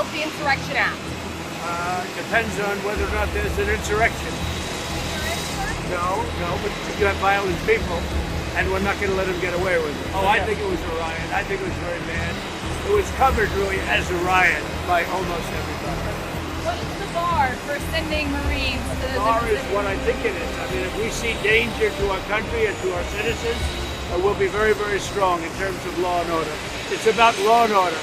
revoke the Insurrection Act? Depends on whether or not there's an insurrection. No, but you have violent people, and we're not going to let them get away with it. Oh, I think it was a riot. I think it was very bad. It was covered really as a riot by almost everybody. What is the bar for sending Marines to The bar is what I think it is. I mean, if we see danger to our country and to our citizens, we'll be very, very strong in terms of law and order. It's about law and order.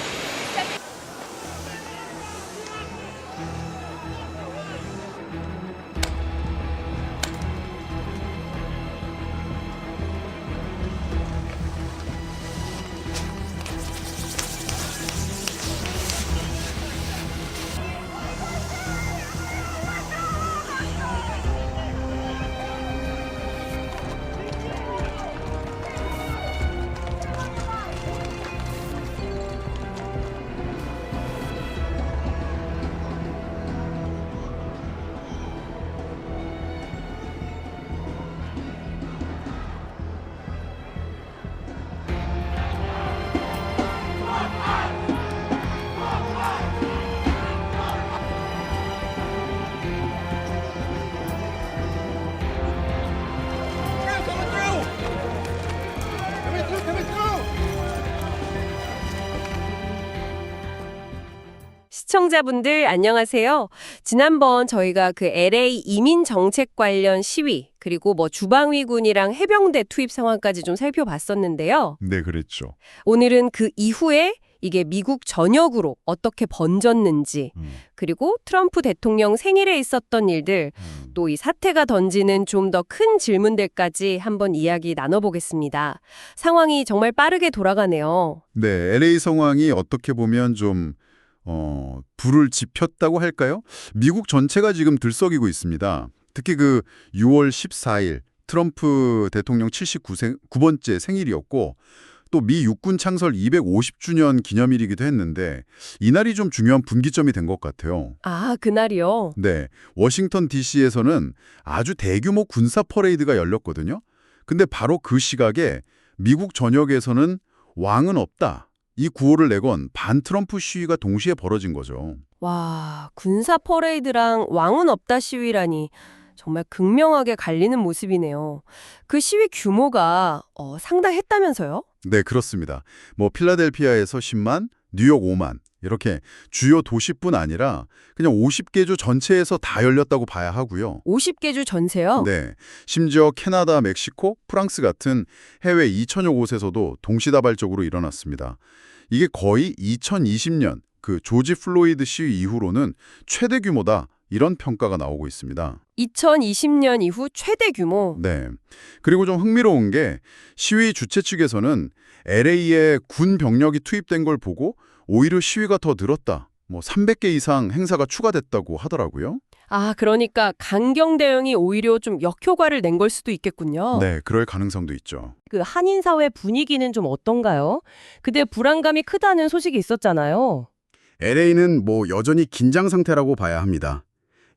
시청자분들 안녕하세요. 지난번 저희가 그 LA 이민 정책 관련 시위 그리고 주방위군이랑 해병대 투입 상황까지 좀 살펴봤었는데요. 네, 그랬죠. 오늘은 그 이후에 이게 미국 전역으로 어떻게 번졌는지 그리고 트럼프 대통령 생일에 있었던 일들 또 이 사태가 던지는 좀 더 큰 질문들까지 한번 이야기 나눠보겠습니다. 상황이 정말 빠르게 돌아가네요. 네, LA 상황이 어떻게 보면 좀 불을 지폈다고 할까요? 미국 전체가 지금 들썩이고 있습니다. 특히 그 6월 14일 트럼프 대통령 79번째 생일이었고 또 미 육군 창설 250주년 기념일이기도 했는데 이날이 좀 중요한 분기점이 된 것 같아요. 아, 그날이요? 네, 워싱턴 DC에서는 아주 대규모 군사 퍼레이드가 열렸거든요. 근데 바로 그 시각에 미국 전역에서는 왕은 없다. 이 구호를 내건 반트럼프 시위가 동시에 벌어진 거죠. 와, 군사 퍼레이드랑 왕은 없다 시위라니 정말 극명하게 갈리는 모습이네요. 그 시위 규모가 상당했다면서요? 네, 그렇습니다. 필라델피아에서 10만, 뉴욕 5만 이렇게 주요 도시뿐 아니라 그냥 50개 주 전체에서 다 열렸다고 봐야 하고요. 50개 주 전체요? 네, 심지어 캐나다, 멕시코, 프랑스 같은 해외 2천여 곳에서도 동시다발적으로 일어났습니다. 이게 거의 2020년 그 조지 플로이드 시위 이후로는 최대 규모다 이런 평가가 나오고 있습니다. 2020년 이후 최대 규모? 네. 그리고 좀 흥미로운 게 시위 주최 측에서는 LA에 군 병력이 투입된 걸 보고 오히려 시위가 더 늘었다. 300개 이상 행사가 추가됐다고 하더라고요. 아, 그러니까 강경 대응이 오히려 좀 역효과를 낸 걸 수도 있겠군요. 네, 그럴 가능성도 있죠. 그 한인 사회 분위기는 좀 어떤가요? 그때 불안감이 크다는 소식이 있었잖아요. LA는 여전히 긴장 상태라고 봐야 합니다.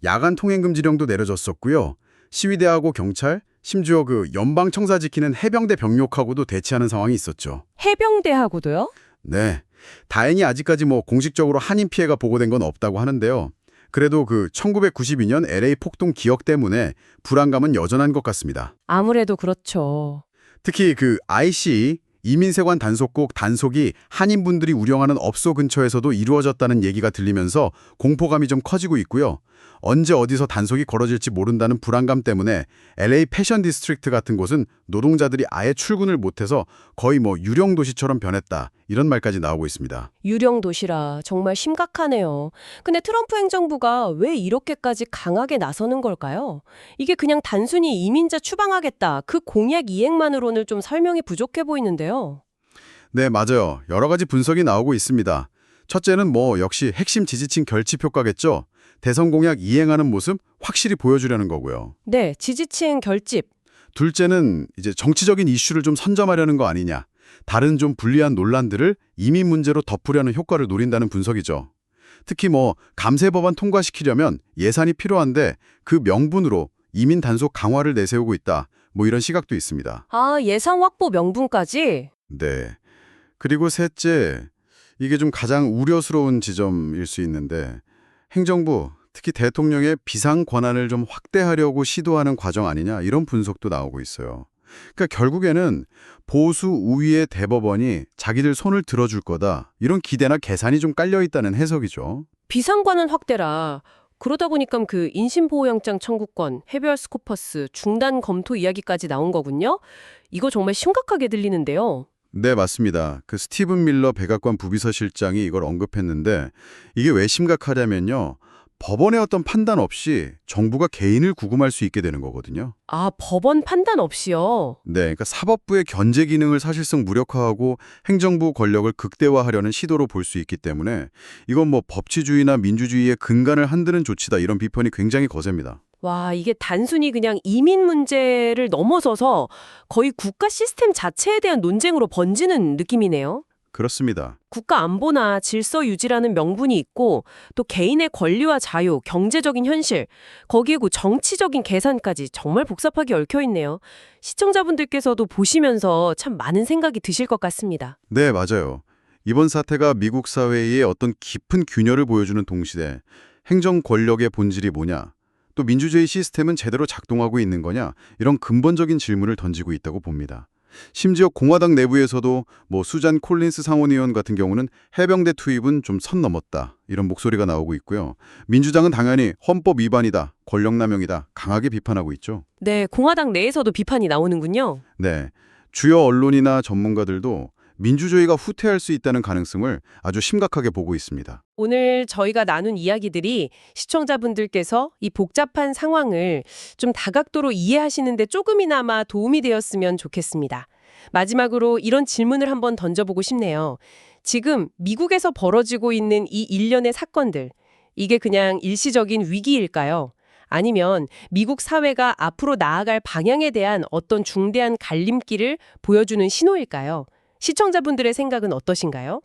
야간 통행 금지령도 내려졌었고요. 시위대하고 경찰, 심지어 그 연방 청사 지키는 해병대 병력하고도 대치하는 상황이 있었죠. 해병대하고도요? 네. 다행히 아직까지 공식적으로 한인 피해가 보고된 건 없다고 하는데요. 그래도 그 1992년 LA 폭동 기억 때문에 불안감은 여전한 것 같습니다. 아무래도 그렇죠. 특히 그 IC 이민세관 단속국 단속이 한인분들이 우려하는 업소 근처에서도 이루어졌다는 얘기가 들리면서 공포감이 좀 커지고 있고요. 언제 어디서 단속이 걸어질지 모른다는 불안감 때문에 LA 패션 디스트릭트 같은 곳은 노동자들이 아예 출근을 못해서 거의 유령 도시처럼 변했다. 이런 말까지 나오고 있습니다. 유령 도시라 정말 심각하네요. 근데 트럼프 행정부가 왜 이렇게까지 강하게 나서는 걸까요? 이게 그냥 단순히 이민자 추방하겠다. 그 공약 이행만으로는 좀 설명이 부족해 보이는데요. 네, 맞아요. 여러 가지 분석이 나오고 있습니다. 첫째는 역시 핵심 지지층 결집 효과겠죠. 대선 공약 이행하는 모습 확실히 보여주려는 거고요. 네, 지지층 결집. 둘째는 이제 정치적인 이슈를 좀 선점하려는 거 아니냐. 다른 좀 불리한 논란들을 이민 문제로 덮으려는 효과를 노린다는 분석이죠. 특히 감세 법안 통과시키려면 예산이 필요한데 그 명분으로 이민 단속 강화를 내세우고 있다. 이런 시각도 있습니다. 아, 예산 확보 명분까지? 네. 그리고 셋째, 이게 좀 가장 우려스러운 지점일 수 있는데 행정부, 특히 대통령의 비상 권한을 좀 확대하려고 시도하는 과정 아니냐 이런 분석도 나오고 있어요. 그러니까 결국에는 보수 우위의 대법원이 자기들 손을 들어줄 거다. 이런 기대나 계산이 좀 깔려 있다는 해석이죠. 비상관한 확대라. 그러다 보니까 그 인신보호영장 청구권, 헤비어스 코퍼스, 중단 검토 이야기까지 나온 거군요. 이거 정말 심각하게 들리는데요. 네, 맞습니다. 그 스티븐 밀러 백악관 부비서실장이 이걸 언급했는데 이게 왜 심각하냐면요. 법원의 어떤 판단 없이 정부가 개인을 구금할 수 있게 되는 거거든요. 아, 법원 판단 없이요? 네, 그러니까 사법부의 견제 기능을 사실상 무력화하고 행정부 권력을 극대화하려는 시도로 볼 수 있기 때문에 이건 뭐 법치주의나 민주주의의 근간을 흔드는 조치다 이런 비판이 굉장히 거셉니다. 와, 이게 단순히 그냥 이민 문제를 넘어서서 거의 국가 시스템 자체에 대한 논쟁으로 번지는 느낌이네요. 그렇습니다. 국가 안보나 질서 유지라는 명분이 있고 또 개인의 권리와 자유, 경제적인 현실, 거기에 그 정치적인 계산까지 정말 복잡하게 얽혀 있네요. 시청자분들께서도 보시면서 참 많은 생각이 드실 것 같습니다. 네, 맞아요. 이번 사태가 미국 사회의 어떤 깊은 균열을 보여주는 동시대 행정 권력의 본질이 뭐냐, 또 민주주의 시스템은 제대로 작동하고 있는 거냐 이런 근본적인 질문을 던지고 있다고 봅니다. 심지어 공화당 내부에서도 뭐 수잔 콜린스 상원의원 같은 경우는 해병대 투입은 좀 선 넘었다 이런 목소리가 나오고 있고요. 민주당은 당연히 헌법 위반이다, 권력남용이다 강하게 비판하고 있죠. 네, 공화당 내에서도 비판이 나오는군요. 네, 주요 언론이나 전문가들도 민주주의가 후퇴할 수 있다는 가능성을 아주 심각하게 보고 있습니다. 오늘 저희가 나눈 이야기들이 시청자분들께서 이 복잡한 상황을 좀 다각도로 이해하시는데 조금이나마 도움이 되었으면 좋겠습니다. 마지막으로 이런 질문을 한번 던져보고 싶네요. 지금 미국에서 벌어지고 있는 이 일련의 사건들, 이게 그냥 일시적인 위기일까요? 아니면 미국 사회가 앞으로 나아갈 방향에 대한 어떤 중대한 갈림길을 보여주는 신호일까요? 시청자분들의 생각은 어떠신가요?